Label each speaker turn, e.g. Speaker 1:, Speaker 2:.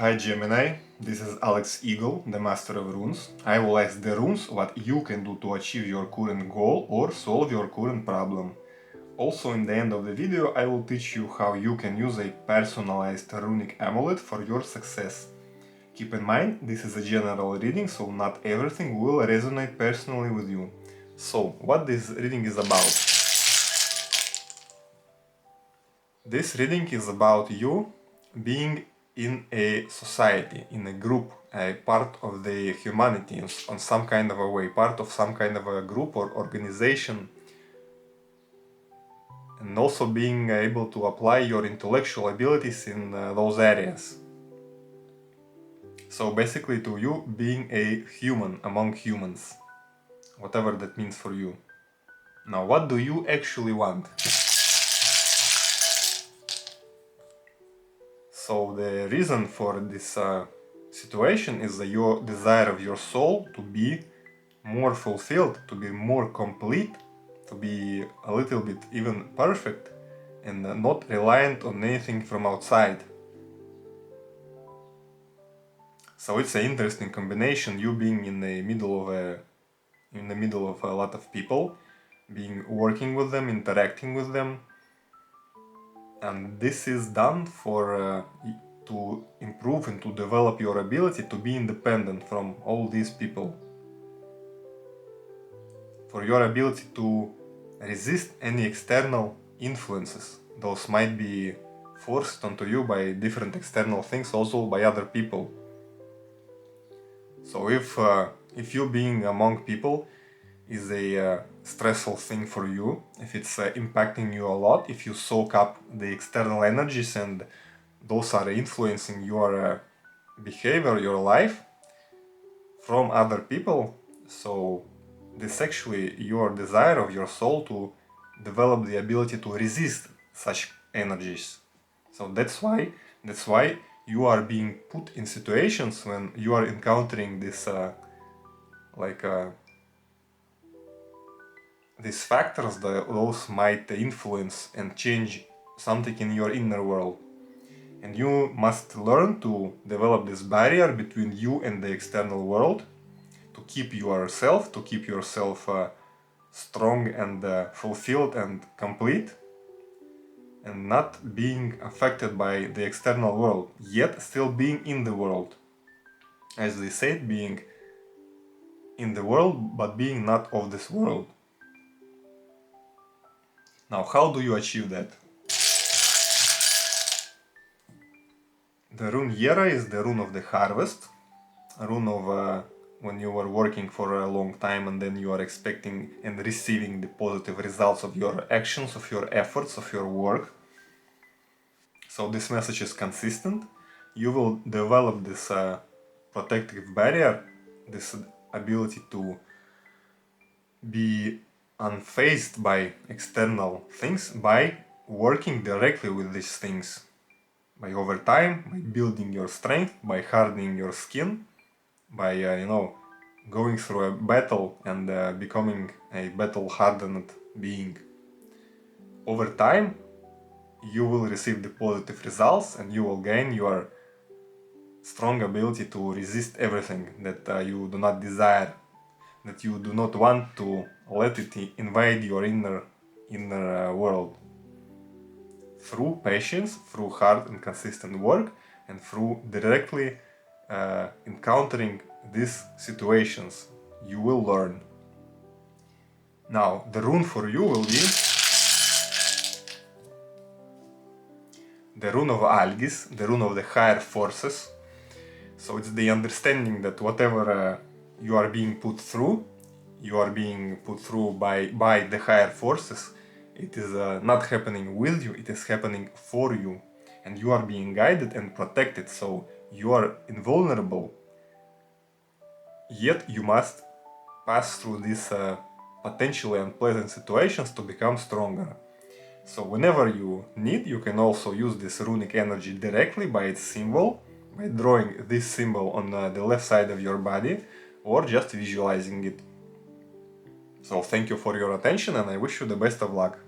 Speaker 1: Hi Gemini, this is Alex Eagle, the Master of Runes. I will ask the runes what you can do to achieve your current goal or solve your current problem. Also, in the end of the video, I will teach you how you can use a personalized runic amulet for your success. Keep in mind, this is a general reading, so not everything will resonate personally with you. So, what this reading is about? This reading is about you being in a society, in a group, a part of the humanity on some kind of a way, part of some kind of a group or organization, and also being able to apply your intellectual abilities in those areas. So basically to you being a human among humans, whatever that means for you. Now, what do you actually want? So the reason for this situation is your desire of your soul to be more fulfilled, to be more complete, to be a little bit even perfect and not reliant on anything from outside. So it's an interesting combination, you being in the middle of a lot of people, working with them, interacting with them. And this is done to improve and to develop your ability to be independent from all these people. For your ability to resist any external influences. Those might be forced onto you by different external things, also by other people. So if you being among people is a stressful thing for you, if it's impacting you a lot, if you soak up the external energies and those are influencing your behavior, your life from other people, so this actually your desire of your soul to develop the ability to resist such energies. So that's why you are being put in situations when you are encountering this these factors that those might influence and change something in your inner world. And you must learn to develop this barrier between you and the external world, to keep yourself strong and fulfilled and complete, and not being affected by the external world, yet still being in the world. As they said, being in the world, but being not of this world. Now, how do you achieve that? The rune Yera is the rune of the harvest, a rune of when you are working for a long time and then you are expecting and receiving the positive results of your actions, of your efforts, of your work. So this message is consistent. You will develop this protective barrier, this ability to be unfazed by external things by working directly with these things. By over time, by building your strength, by hardening your skin, by going through a battle and becoming a battle-hardened being. Over time, you will receive the positive results and you will gain your strong ability to resist everything that you do not desire, that you do not want to let it invade your inner world. Through patience, through hard and consistent work, and through directly encountering these situations, you will learn. Now, the rune for you will be the rune of Algis, the rune of the higher forces. So it's the understanding that whatever you are being put through by the higher forces. It is not happening with you, it is happening for you. And you are being guided and protected, so you are invulnerable. Yet you must pass through these potentially unpleasant situations to become stronger. So whenever you need, you can also use this runic energy directly by its symbol, by drawing this symbol on the left side of your body, or just visualizing it. So thank you for your attention and I wish you the best of luck.